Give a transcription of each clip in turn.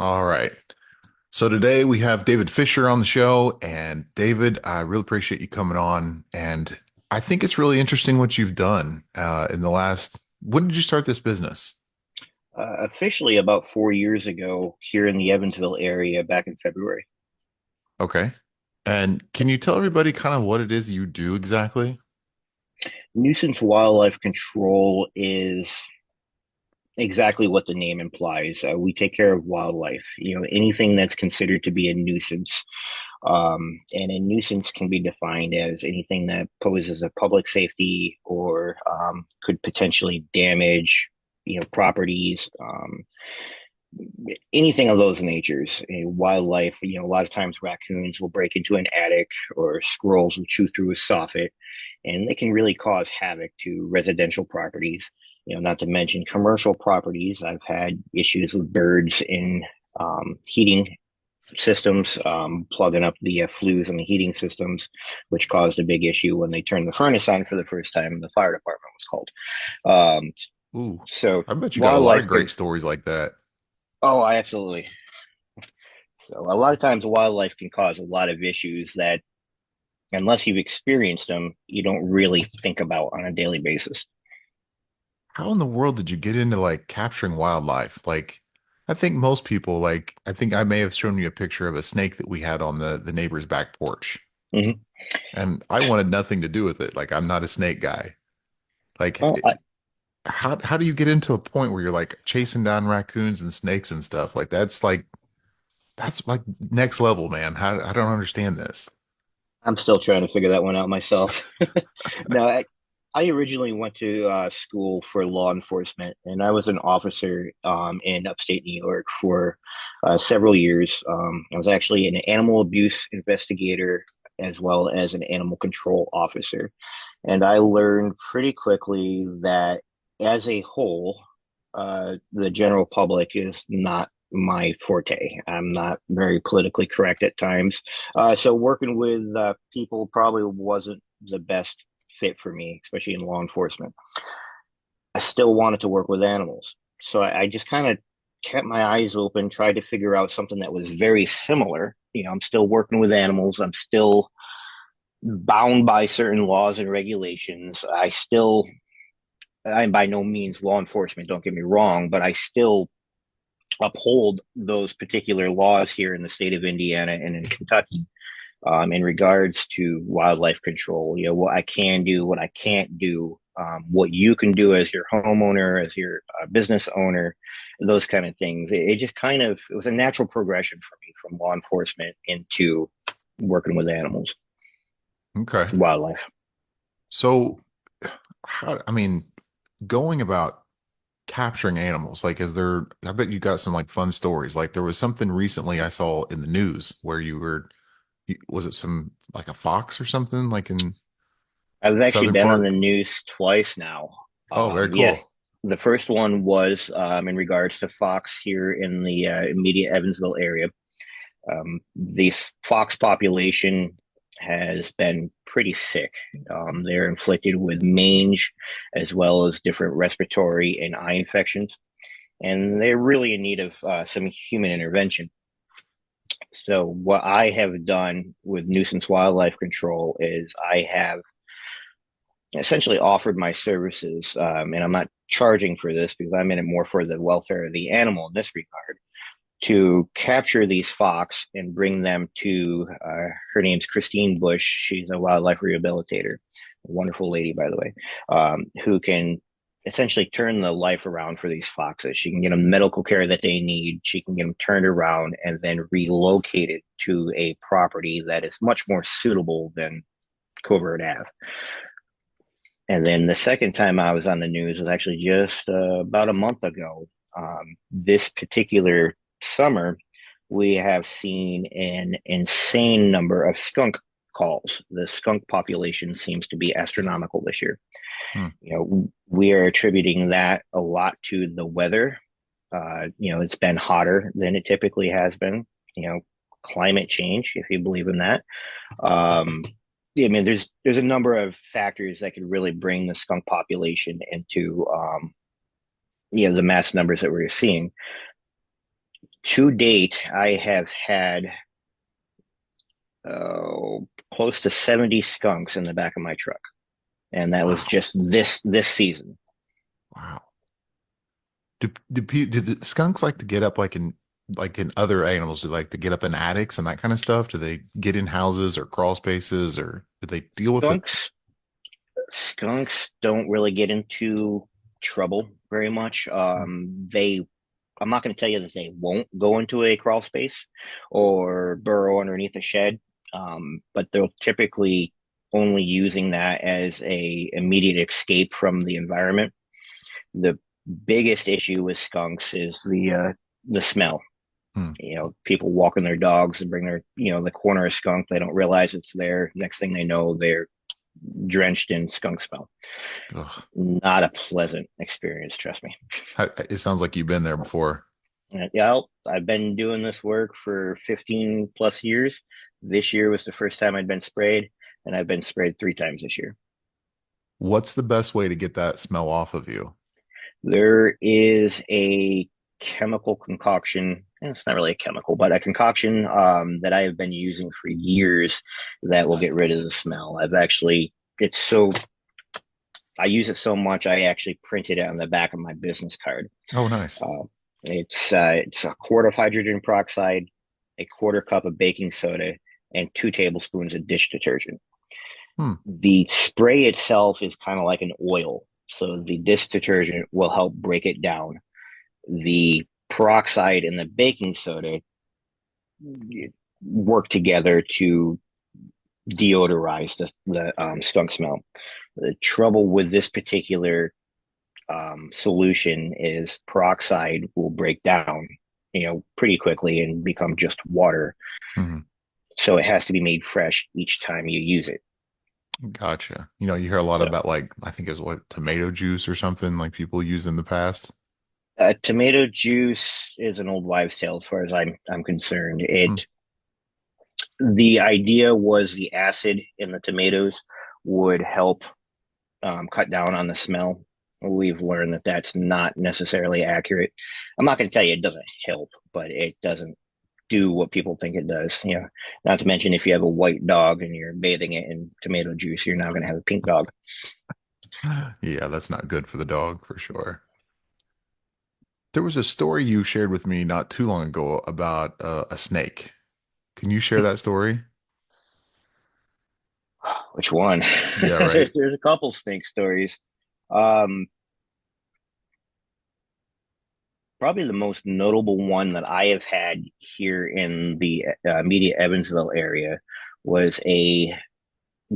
All right. So today we have David Fisher on the show. And David, I really appreciate you coming on. And I think it's really interesting what you've done in the last. When did you start this business? Officially about 4 years ago here in the Evansville area back in February. Okay. And can you tell everybody kind of what it is you do exactly? Nuisance Wildlife Control is exactly what the name implies. We take care of wildlife, anything that's considered to be a nuisance. And a nuisance can be defined as anything that poses a public safety or could potentially damage, properties, anything of those natures. Wildlife, a lot of times raccoons will break into an attic or squirrels will chew through a soffit, and they can really cause havoc to residential properties. Not to mention commercial properties. I've had issues with birds in heating systems, plugging up the flues in the heating systems, which caused a big issue when they turned the furnace on for the first time. The fire department was called. Ooh, So I bet you got a lot of wildlife can. great stories like that. Oh, I absolutely. So a lot of times wildlife can cause a lot of issues that unless you've experienced them, you don't really think about on a daily basis. How in the world did you get into like capturing wildlife? Like, I think most people I think I may have shown you a picture of a snake that we had on the neighbor's back porch. Hmm. And I wanted nothing to do with it. Like, I'm not a snake guy. Like, Well, I, how do you get into a point where you're like chasing down raccoons and snakes and stuff? Like, that's like next level, man. How I don't understand this. I'm still trying to figure that one out myself. No, I originally went to school for law enforcement, and I was an officer in upstate New York for several years. I was actually an animal abuse investigator as well as an animal control officer. And I learned pretty quickly that as a whole, the general public is not my forte. I'm not very politically correct at times. So working with people probably wasn't the best fit for me, especially in law enforcement. I still wanted to work with animals. So I just kind of kept my eyes open, tried to figure out something that was very similar. I'm still working with animals. I'm still bound by certain laws and regulations. I'm by no means law enforcement, don't get me wrong, but I still uphold those particular laws here in the state of Indiana and in Kentucky in regards to wildlife control. What I can do, what I can't do, what you can do as your homeowner, as your business owner, those kind of things. It just kind of it was a natural progression for me from law enforcement into working with animals, Okay. wildlife. So how, I mean, going about capturing animals, like, I bet you got some like fun stories. Like, there was something recently I saw in the news where was it some like a fox or something like in I've actually southern been on part? the news twice now. Oh, very Yes, cool. the first one was in regards to fox here in the immediate Evansville area. The fox population has been pretty sick. They're inflicted with mange as well as different respiratory and eye infections, and they're really in need of some human intervention. So, what I have done with Nuisance Wildlife Control is I have essentially offered my services, and I'm not charging for this because I'm in it more for the welfare of the animal in this regard, to capture these fox and bring them to her name's Christine Bush. She's a wildlife rehabilitator, a wonderful lady, by the way, who can essentially turn the life around for these foxes. She can get them medical care that they need. She can get them turned around and then relocated to a property that is much more suitable than Covert Ave. And then the second time I was on the news was actually just about a month ago. This particular summer, we have seen an insane number of skunk calls. The skunk population seems to be astronomical this year. Hmm. We are attributing that a lot to the weather. It's been hotter than it typically has been. You know, climate change, if you believe in that. Um, yeah, I mean, there's a number of factors that could really bring the skunk population into the mass numbers that we're seeing. To date, I have had close to 70 skunks in the back of my truck, and that was Wow. just this season. Wow. Do the skunks like to get up like in other animals? Do they like to get up in attics and that kind of stuff? Do they get in houses or crawl spaces or do they deal with it? Skunks skunks don't really get into trouble very much. I'm not going to tell you that they won't go into a crawl space or burrow underneath a shed, but they'll typically only using that as a immediate escape from the environment. The biggest issue with skunks is the smell. Hmm. People walking their dogs and bring their, the corner of skunk. They don't realize it's there. Next thing they know, they're drenched in skunk smell. Ugh. Not a pleasant experience, trust me. It sounds like you've been there before. Yeah, I've been doing this work for 15 plus years. This year was the first time I'd been sprayed, and I've been sprayed 3 times this year. What's the best way to get that smell off of you? There is a chemical concoction. It's not really a chemical, but a concoction that I have been using for years that will get rid of the smell. It's so, I use it so much, I actually printed it on the back of my business card. Oh, nice. Uh, it's a quart of hydrogen peroxide, a quarter cup of baking soda, and 2 tablespoons of dish detergent. Hmm. The spray itself is kind of like an oil, so the dish detergent will help break it down. The peroxide and the baking soda work together to deodorize the skunk smell. The trouble with this particular solution is peroxide will break down, pretty quickly and become just water. Mhm. So it has to be made fresh each time you use it. Gotcha. You hear a lot So about like I think it's what tomato juice or something like people use in the past. tomato juice is an old wives' tale as far as I'm concerned. Hmm. The idea was the acid in the tomatoes would help cut down on the smell. We've learned that that's not necessarily accurate. I'm not going to tell you it doesn't help, but it doesn't do what people think it does. Not to mention if you have a white dog and you're bathing it in tomato juice, you're now going to have a pink dog. Yeah, that's not good for the dog for sure. There was a story you shared with me not too long ago about a snake. Can you share that story? Which one? Yeah, right. There's a couple snake stories. Um, Probably the most notable one that I have had here in the immediate Evansville area was a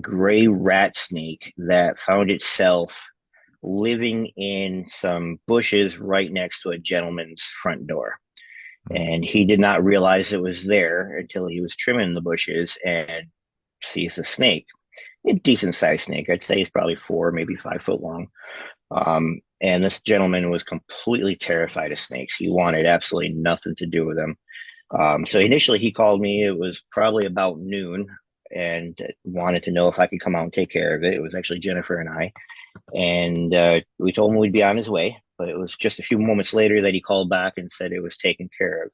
gray rat snake that found itself living in some bushes right next to a gentleman's front door. Mm. And he did not realize it was there until he was trimming the bushes and sees a snake, a decent sized snake. I'd say he's probably 4, maybe 5 foot long. And this gentleman was completely terrified of snakes. He wanted absolutely nothing to do with them. So initially he called me. It was probably about noon and wanted to know if I could come out and take care of it. It was actually Jennifer and I. And we told him we'd be on his way. But it was just a few moments later that he called back and said it was taken care of.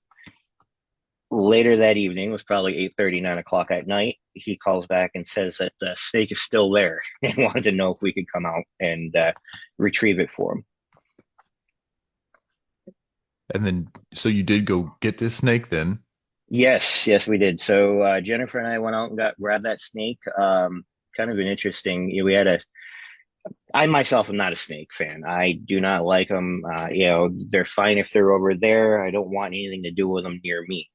Later that evening, it was probably 8:30, 9 o'clock at night. He calls back and says that the snake is still there and wanted to know if we could come out and retrieve it for him. And then, so you did go get this snake then? Yes, yes, we did. So Jennifer and I went out and grabbed that snake. Kind of an interesting. We had a. I myself am not a snake fan. I do not like them. They're fine if they're over there. I don't want anything to do with them near me.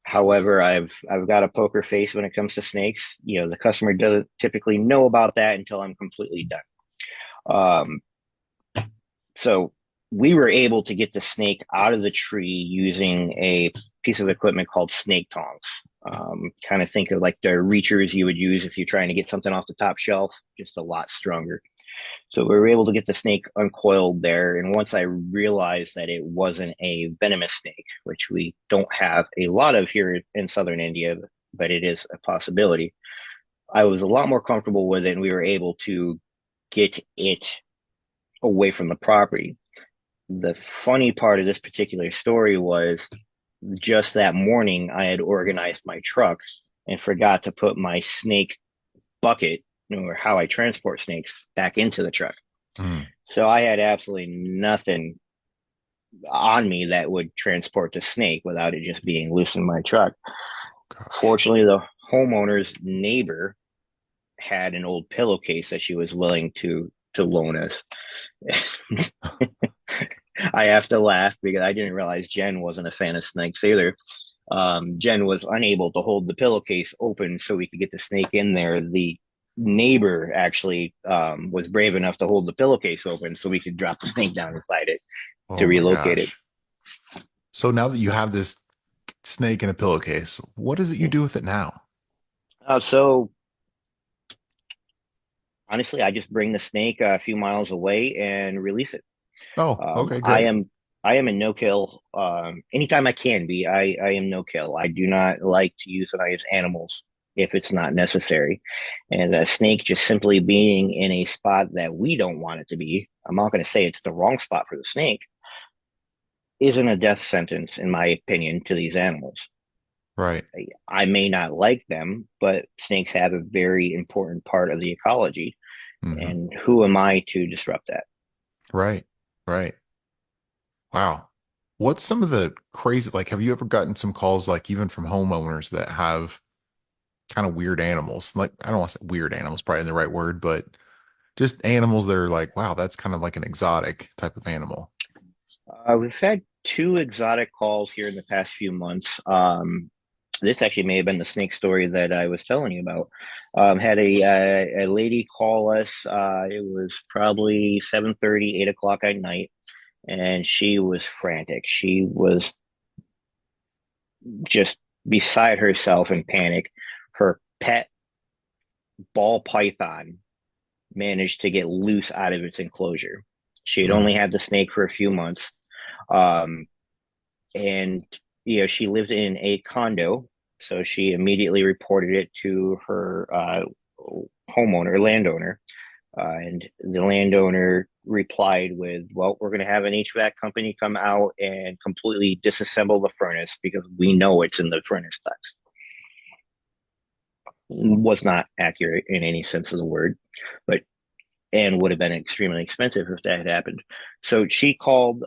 However, I've got a poker face when it comes to snakes. The customer doesn't typically know about that until I'm completely done. Um, so we were able to get the snake out of the tree using a piece of equipment called snake tongs. Kind of think of like the reachers you would use if you're trying to get something off the top shelf, just a lot stronger. So we were able to get the snake uncoiled there. And once I realized that it wasn't a venomous snake, which we don't have a lot of here in southern India, but it is a possibility, I was a lot more comfortable with it and we were able to get it away from the property. The funny part of this particular story was just that morning, I had organized my truck and forgot to put my snake bucket, or how I transport snakes, back into the truck. Mm, So I had absolutely nothing on me that would transport the snake without it just being loose in my truck. gosh. Fortunately, the homeowner's neighbor had an old pillowcase that she was willing to loan us. I have to laugh because I didn't realize Jenn wasn't a fan of snakes either. Jenn was unable to hold the pillowcase open so we could get the snake in there. The neighbor actually was brave enough to hold the pillowcase open so we could drop the snake down inside it to Oh my relocate it. gosh. So now that you have this snake in a pillowcase, what is it you do with it now? So honestly, I just bring the snake a few miles away and release it. Oh, Um, okay, I great. am I am a no kill. Anytime I can be, I am no kill. I do not like to euthanize animals if it's not necessary. And a snake just simply being in a spot that we don't want it to be, I'm not going to say it's the wrong spot for the snake, isn't a death sentence, in my opinion, to these animals. Right. I may not like them, but snakes have a very important part of the ecology. Hmm. And who am I to disrupt that? Right. Right. Wow. What's some of the crazy, like, have you ever gotten some calls, like, even from homeowners that have kind of weird animals? Like, I don't want to say weird animals, probably the right word, but just animals that are like, wow, that's kind of like an exotic type of animal. We've had two exotic calls here in the past few months. This actually may have been the snake story that I was telling you about. Had a lady call us. It was probably 7:30, 8 o'clock at night, and she was frantic. She was just beside herself in panic. Her pet ball python managed to get loose out of its enclosure. She had only Mm, had the snake for a few months. Um, and she lived in a condo, so she immediately reported it to her landowner, and the landowner replied with, "Well, we're going to have an HVAC company come out and completely disassemble the furnace because we know it's in the furnace ducts." Was not accurate in any sense of the word, but and would have been extremely expensive if that had happened. So she called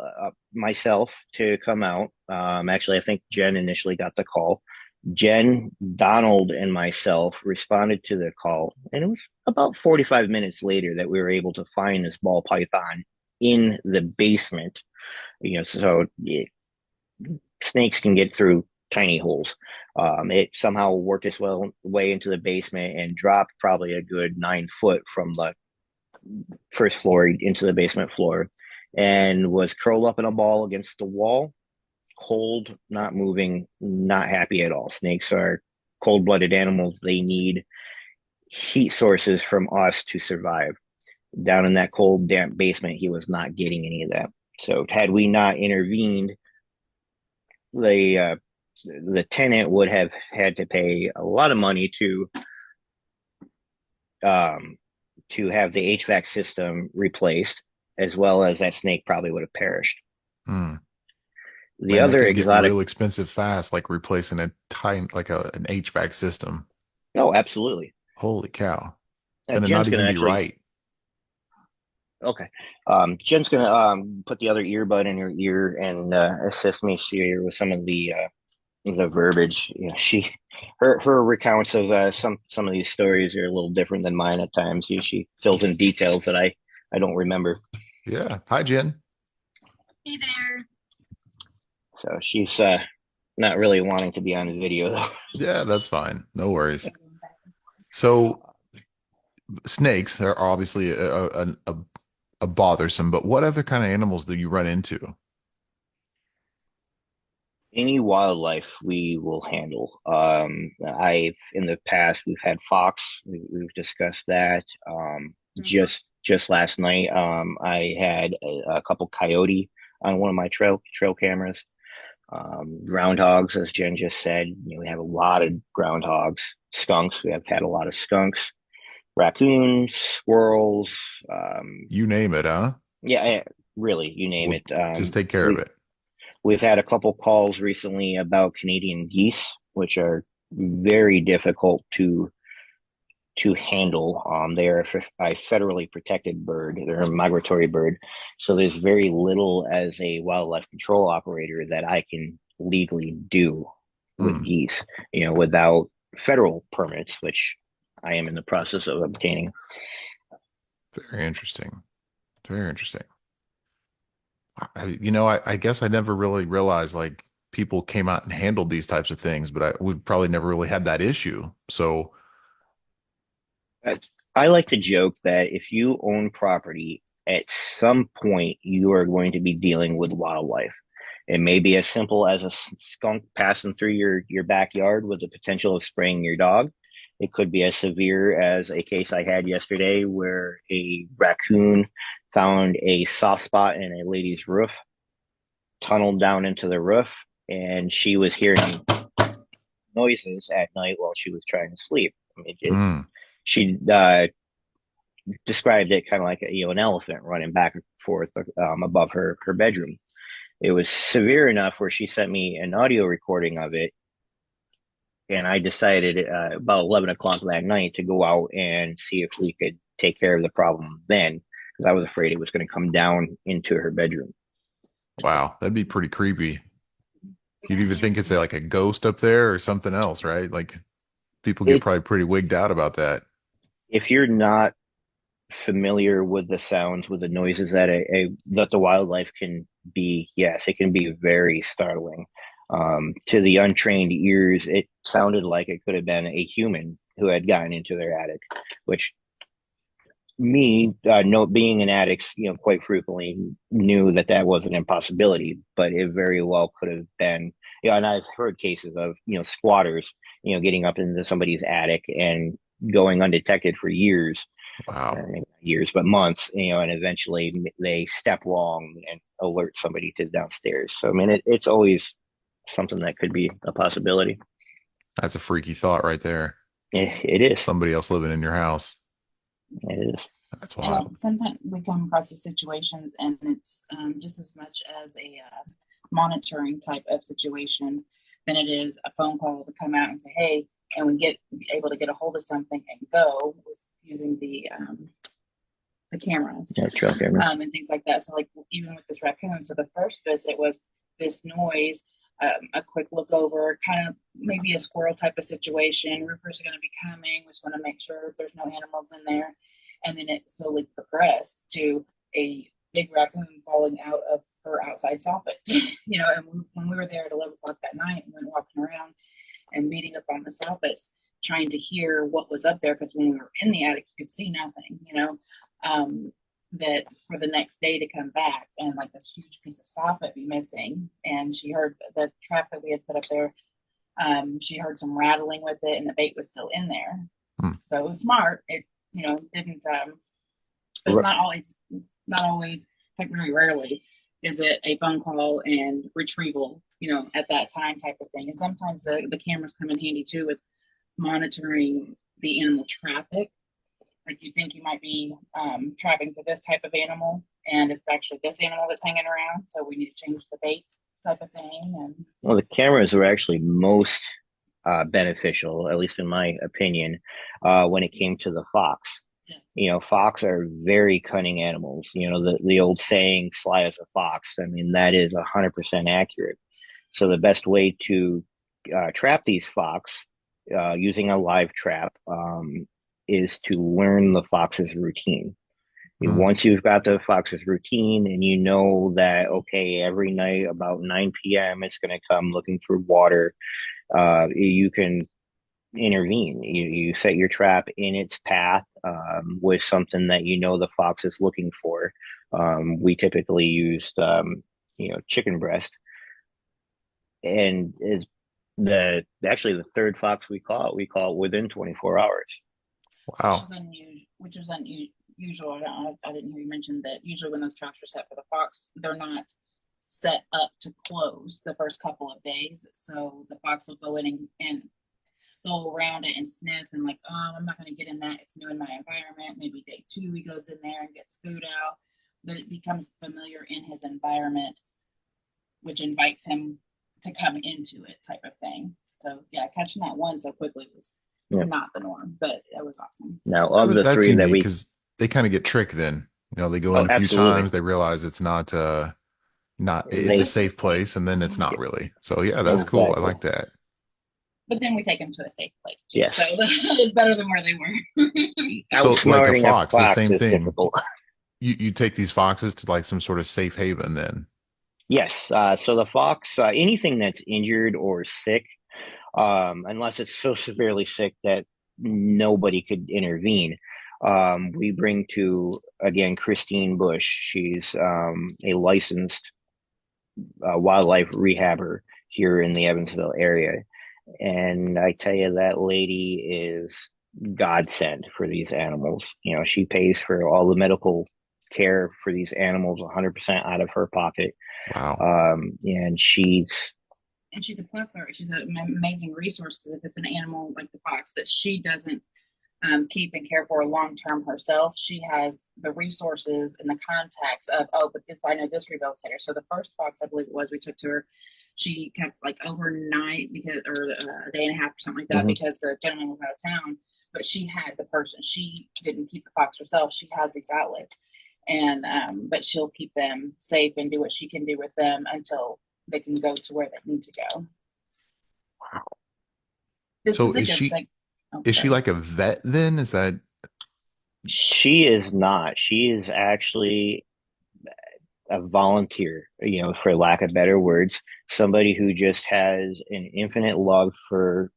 myself to come out. Actually, I think Jenn initially got the call. Jenn, Donald, and myself responded to the call, and it was about 45 minutes later that we were able to find this ball python in the basement. So snakes can get through tiny holes. It somehow worked its way into the basement and dropped probably a good 9 foot from the first floor into the basement floor, and was curled up in a ball against the wall, cold, not moving, not happy at all. Snakes are cold blooded animals. They need heat sources from us to survive. Down in that cold, damp basement, he was not getting any of that. So, had we not intervened, the the tenant would have had to pay a lot of money um, to have the HVAC system replaced, as well as that snake probably would have perished. mm. The Man, that other can get exotic, real expensive fast, like replacing a tiny, like an HVAC system. no, absolutely. Holy cow. And it Jenn's not going even to be actually, right. okay. Jenn's going to put the other earbud in her ear and assist me here with some of the verbiage. Her recounts of some of these stories are a little different than mine at times. She fills in details that I don't remember. Yeah. Hi, Jen. Hey there. So she's not really wanting to be on the video though. Yeah, that's fine. No worries. So snakes are obviously a bothersome, but what other kind of animals do you run into? Any wildlife we will handle. I've in the past we've had fox. We've discussed that. Just last night, I had a couple coyote on one of my trail cameras. Groundhogs, as Jen just said, we have a lot of groundhogs. Skunks, we have had a lot of skunks. Raccoons, squirrels. Um, You name it, huh? yeah, really, you name We'll it. just take care of it. We've had a couple calls recently about Canadian geese, which are very difficult to handle. They are a federally protected bird. They're a migratory bird. So there's very little as a wildlife control operator that I can legally do with Hmm. geese, without federal permits, which I am in the process of obtaining. Very interesting. Very interesting. I guess I never really realized like people came out and handled these types of things, but we've probably never really had that issue. So, I like to joke that if you own property, at some point you are going to be dealing with wildlife. It may be as simple as a skunk passing through your backyard with the potential of spraying your dog. It could be as severe as a case I had yesterday where a raccoon found a soft spot in a lady's roof, tunneled down into the roof, and she was hearing noises at night while she was trying to sleep. I mean, mm, she described it kind of like an elephant running back and forth above her bedroom. It was severe enough where she sent me an audio recording of it, and I decided about 11 o'clock that night to go out and see if we could take care of the problem then, because I was afraid it was going to come down into her bedroom. wow, that'd be pretty creepy. You'd even think it's like a ghost up there or something else, right? Like people get It probably pretty wigged out about that. If you're not familiar with the sounds, with the noises that that the wildlife can be, yes, it can be very startling. To the untrained ears, it sounded like it could have been a human who had gotten into their attic, which me, no, being an addict, quite frequently knew that that was an impossibility, but it very well could have been. And I've heard cases of squatters, getting up into somebody's attic and going undetected for years, Wow. maybe not years, but months, and eventually they step wrong and alert somebody to downstairs. So I mean, it's always something that could be a possibility. That's a freaky thought right there. It is. Somebody else living in your house. It is. That's And wild. sometimes we come across these situations, and it's just as much as a monitoring type of situation than it is a phone call to come out and say, "Hey," and we get able to get a hold of something and go with using the cameras Yeah, trail camera. and things like that. So, like even with this raccoon, so the first visit was this noise. A quick look over, kind of maybe a squirrel type of situation. Roofers are going to be coming. We just want to make sure there's no animals in there. And then it slowly progressed to a big raccoon falling out of her outside soffit. And when we were there at 11 o'clock that night and went walking around and beating up on the soffits, trying to hear what was up there, because when we were in the attic, you could see nothing. That for the next day to come back and like this huge piece of soffit be missing. And she heard the trap that we had put up there. She heard some rattling with it, and the bait was still in there. Hmm. So it was smart. It didn't. It's not always, like very rarely, is it a phone call and retrieval. At that time type of thing. And sometimes the cameras come in handy too with monitoring the animal traffic. Like you think you might be trapping for this type of animal, and it's actually this animal that's hanging around. So we need to change the bait type of thing. And Well, the cameras were actually most beneficial, at least in my opinion, when it came to the fox. Fox are very cunning animals. The old saying, sly as a fox. I mean, that is 100% accurate. So the best way to trap these fox using a live trap is to learn the fox's routine. Hmm. Once you've got the fox's routine and you know that, okay, every night about 9 p.m. it's going to come looking for water, you can intervene. You set your trap in its path with something that the fox is looking for. We typically used, chicken breast, and is the third fox we caught within 24 hours. which is Wow. unusual. I didn't hear you mention that usually when those traps are set for the fox, they're not set up to close the first couple of days. So the fox will go in and go around it and sniff and like, oh, I'm not going to get in that. It's new in my environment. Maybe day two, he goes in there and gets food out. But it becomes familiar in his environment which invites him to come into it, type of thing. So yeah, catching that one so quickly was not the norm, but it was awesome. Now, Oh, of the that's three that unique we, because they kind of get tricked then. They go oh, in a few absolutely, times, they realize it's not it's they a safe place, and then it's not really. So yeah, that's cool. I exactly. like that. But then we take them to a safe place too. Yes. So it's better than where they were. So like a Outsmarting a fox, the fox same is thing. difficult. You take these foxes to like some sort of safe haven then. Yes. So the fox, anything that's injured or sick, unless it's so severely sick that nobody could intervene, we bring to, again, Christine Bush. She's a licensed wildlife rehabber here in the Evansville area. And I tell you, that lady is godsend for these animals. She pays for all the medical care for these animals 100% out of her pocket. Wow. And she's a plethora. She's an amazing resource because if it's an animal like the fox that she doesn't keep and care for long term herself, she has the resources and the contacts of, but I know this rehabilitator. So the first fox, I believe it was, we took to her, she kept like overnight or a day and a half or something like that, because the gentleman was out of town. But she had the person. She didn't keep the fox herself. She has these outlets, and but she'll keep them safe and do what she can do with them until they can go to where they need to go. Wow. So is she like a vet then? Is that? She is not. She is actually a volunteer, for lack of better words, somebody who just has an infinite love for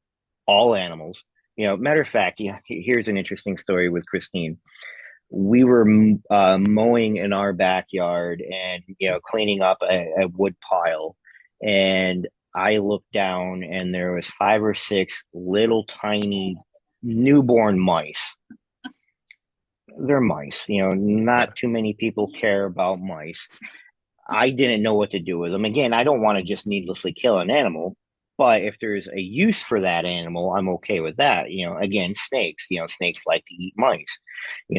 all animals. Matter of fact, here's an interesting story with Christine. We were mowing in our backyard and, cleaning up a wood pile. And I looked down and there was 5 or 6 little tiny newborn mice. They're mice, not too many people care about mice. I didn't know what to do with them. Again, I don't want to just needlessly kill an animal, but if there's a use for that animal, I'm okay with that. Again, snakes, snakes like to eat mice.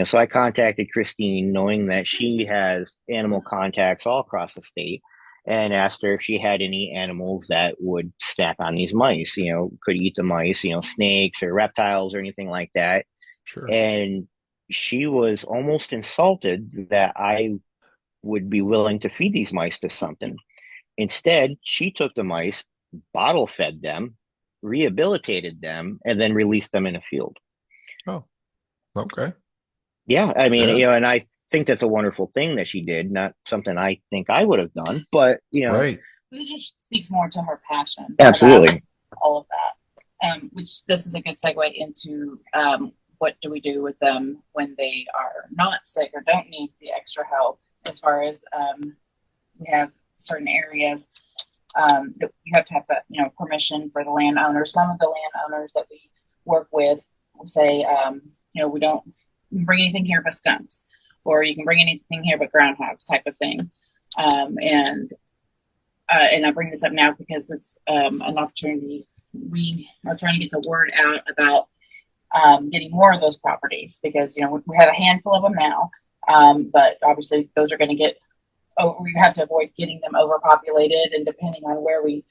So I contacted Christine knowing that she has animal contacts all across the state and asked her if she had any animals that would snack on these mice, could eat the mice, snakes or reptiles or anything like that. Sure. And she was almost insulted that I would be willing to feed these mice to something. Instead, she took the mice, bottle fed them, rehabilitated them, and then released them in a field. Oh, okay. Yeah, I mean, and I think that's a wonderful thing that she did. Not something I think I would have done, but right. It just speaks more to her passion. Absolutely, all of that. Which this is a good segue into what do we do with them when they are not sick or don't need the extra help? As far as we have certain areas that you have to have permission for the landowner. Some of the landowners that we work with will say, we don't bring anything here but skunks, or you can bring anything here but groundhogs, type of thing. And I bring this up now because it's an opportunity. We are trying to get the word out about getting more of those properties because we have a handful of them now. But obviously those are going to get, we have to avoid getting them overpopulated, and depending on where we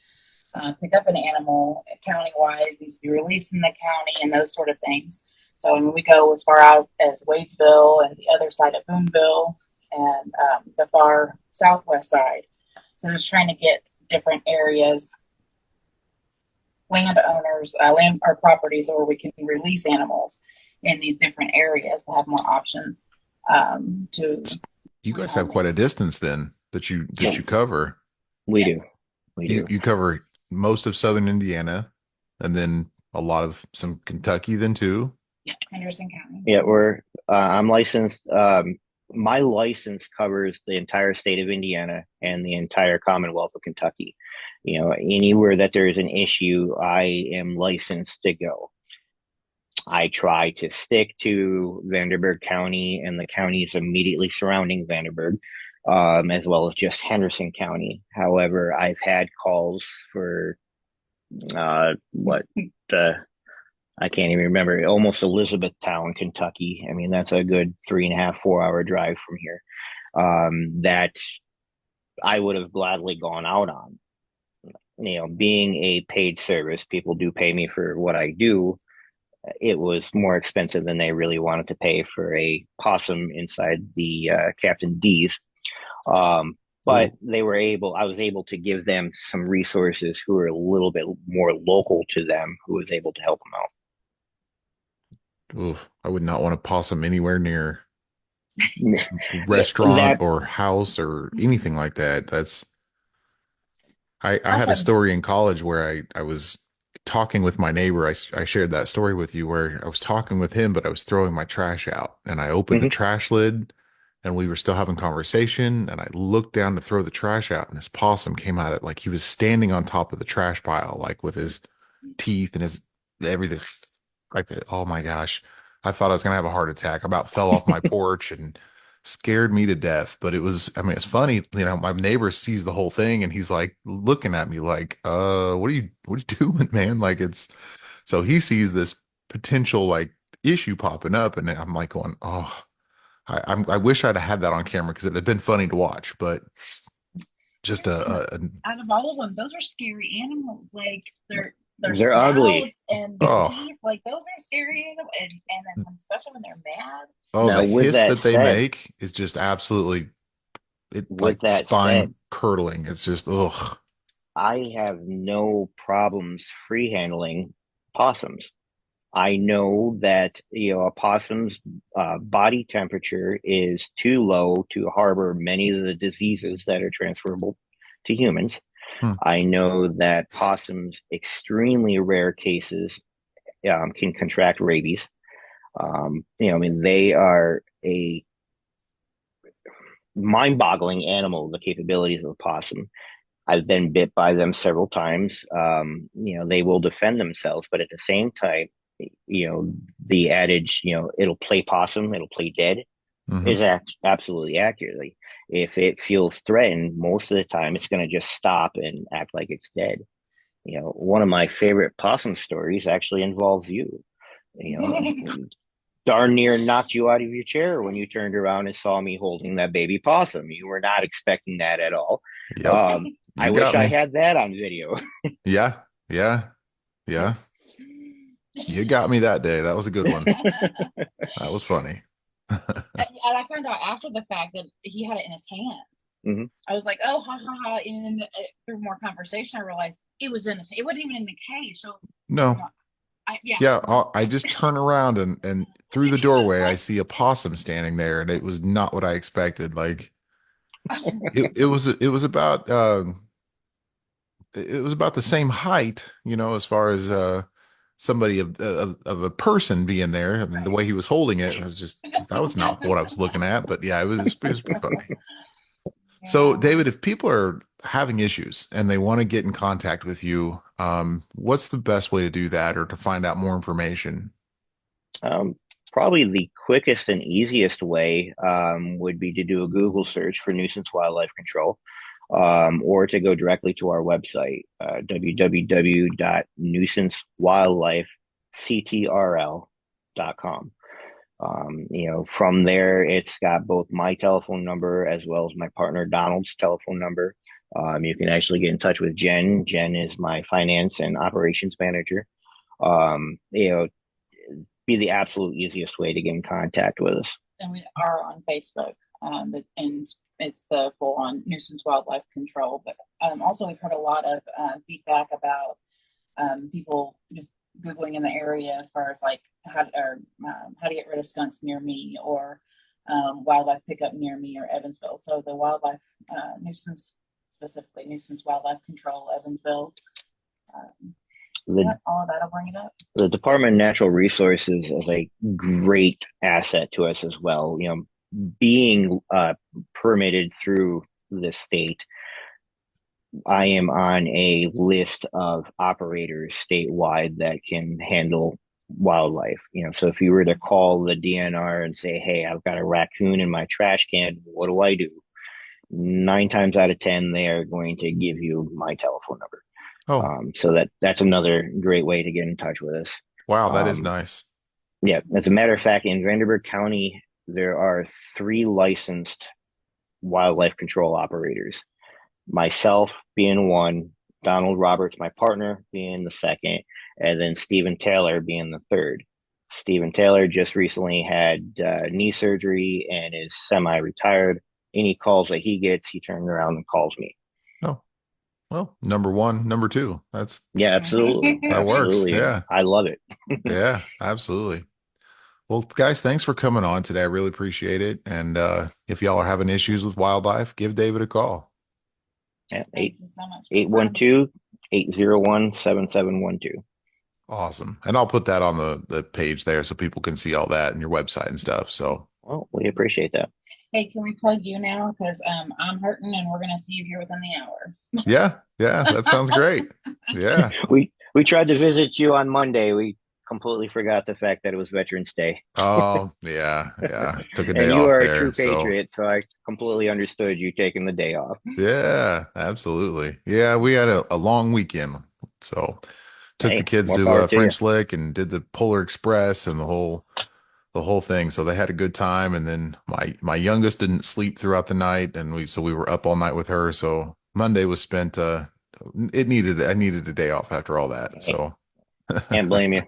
pick up an animal, county-wise, needs to be released in the county and those sort of things. So we go as far out as Wadesville and the other side of Boonville and the far southwest side. So just trying to get different areas, landowners, land or properties, or we can release animals in these different areas to have more options. You guys have quite a distance then that you cover. We do. You cover most of southern Indiana, and then a lot of some Kentucky then too. Yeah, Henderson County. Yeah, I'm licensed. My license covers the entire state of Indiana and the entire Commonwealth of Kentucky. Anywhere that there is an issue, I am licensed to go. I try to stick to Vanderburgh County and the counties immediately surrounding Vanderburgh, as well as just Henderson County. However, I've had calls for I can't even remember, almost Elizabethtown, Kentucky. I mean, that's a good 3.5, 4 hour drive from here. That I would have gladly gone out on. Being a paid service, people do pay me for what I do. It was more expensive than they really wanted to pay for a possum inside the Captain D's. But Ooh, I was able to give them some resources who are a little bit more local to them, who was able to help them out. ooh, I would not want to possum anywhere near That restaurant or house or anything like that. I had a Awesome. story in college where I was talking with my neighbor. I shared that story with you where I was talking with him, but I was throwing my trash out and I opened the Mhm. trash lid and we were still having conversation and I looked down to throw the trash out and this possum came out at like he was standing on top of the trash pile, like with his teeth and his everything like that. Oh my gosh. I thought I was gonna have a heart attack. I about fell off my porch and scared me to death. But it was, I mean, it's funny, my neighbor sees the whole thing and he's like looking at me like, what are you doing, man? Like so he sees this potential like issue popping up and I'm like going, oh, I wish I'd have had that on camera because it'd have been funny to watch, but just Listen, out of all of them, those are scary animals. Like their They're ugly. snouts and the oh, teeth, like those are scary and then especially when they're mad. oh, the Now, hiss that they make is just absolutely it with like that spine said, curdling. It's just ugh. I have no problems free handling possums. I know that a possum's body temperature is too low to harbor many of the diseases that are transferable to humans. Hmm. I know that possums, extremely rare cases, can contract rabies. I mean, they are a mind-boggling animal, the capabilities of a possum. I've been bit by them several times. They will defend themselves, but at the same time, the adage, it'll play possum, it'll play dead, Hmm. is absolutely accurately. If it feels threatened, most of the time it's going to just stop and act like it's dead. One of my favorite possum stories actually involves you. You know, darn near knocked you out of your chair when you turned around and saw me holding that baby possum. You were not expecting that at all. Yep. I You wish got I me. had that on video. Yeah. Yeah. Yeah. You got me that day. That was a good one. That was funny. And I found out after the fact that he had it in his hands. Mhm. I was like, oh, ha ha ha. And then through more conversation, I realized it was in it wasn't even in the cage. So, No. yeah. Yeah, I just turn around and through the He was doorway I like, see a possum standing there and it was not what I expected. Like it was about it was about the same height, as far as somebody of a person being there. I mean, the way he was holding it, I was just that was not what I was looking at. But yeah, it was pretty funny. So, yeah. David, if people are having issues and they want to get in contact with you, what's the best way to do that or to find out more information? Um, Probably the quickest and easiest way would be to do a Google search for Nuisance Wildlife Control, or to go directly to our website, www.nuisancewildlifectrl.com. From there, it's got both my telephone number as well as my partner Donald's telephone number. You can actually get in touch with Jen. Jen is my finance and operations manager. Um, you know, be the absolute easiest way to get in contact with us. And we are on Facebook, and it's the full on nuisance wildlife control. But also, we've heard a lot of feedback about people just Googling in the area as far as like how to get rid of skunks near me or wildlife pickup near me or Evansville. So the wildlife nuisance, specifically nuisance wildlife control, Evansville. The, All of that'll bring it up. the Department of Natural Resources is a great asset to us as well. Being permitted through the state, I am on a list of operators statewide that can handle wildlife. So if you were to call the DNR and say, "Hey, I've got a raccoon in my trash can, what do I do?" 9 times out of 10, they are going to give you my telephone number. Oh, So that's another great way to get in touch with us. wow, that is Um, nice. yeah, as a matter of fact, in Vanderburgh County, there are 3 licensed wildlife control operators. myself being one, Donald Roberts, my partner, being the second, and then Stephen Taylor being the third. Stephen Taylor just recently had knee surgery and is semi-retired. Any calls that he gets, he turns around and calls me. Oh, well, number one, number two. Yeah, absolutely. That works. Absolutely. Yeah. I love it. Yeah, absolutely. Well, guys, thanks for coming on today. I really appreciate it. And if y'all are having issues with wildlife, give David a call. Yeah, Thank you so much. for your time. 812-801-7712. Awesome. And I'll put that on the page there so people can see all that and your website and stuff. So, Well, we appreciate that. Hey, can we plug you now? Because I'm hurting and we're going to see you here within the hour. yeah, that sounds great. Yeah. We tried to visit you on Monday. We completely forgot the fact that it was Veterans Day. Oh, yeah. Took a day And you off are there. a true So, patriot, so I completely understood you taking the day off. yeah, absolutely. Yeah, we had a long weekend. So, took Hey, the kids more to power to you. French Lick and did the Polar Express and the whole thing. So they had a good time. And then my youngest didn't sleep throughout the night, and we were up all night with her. So Monday was spent. I needed a day off after all that. So Can't blame you.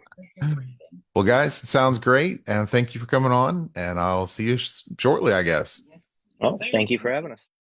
well, guys, it sounds great, and thank you for coming on. And I'll see you shortly, I guess. Yes. Well, Yes, sir. thank you for having us.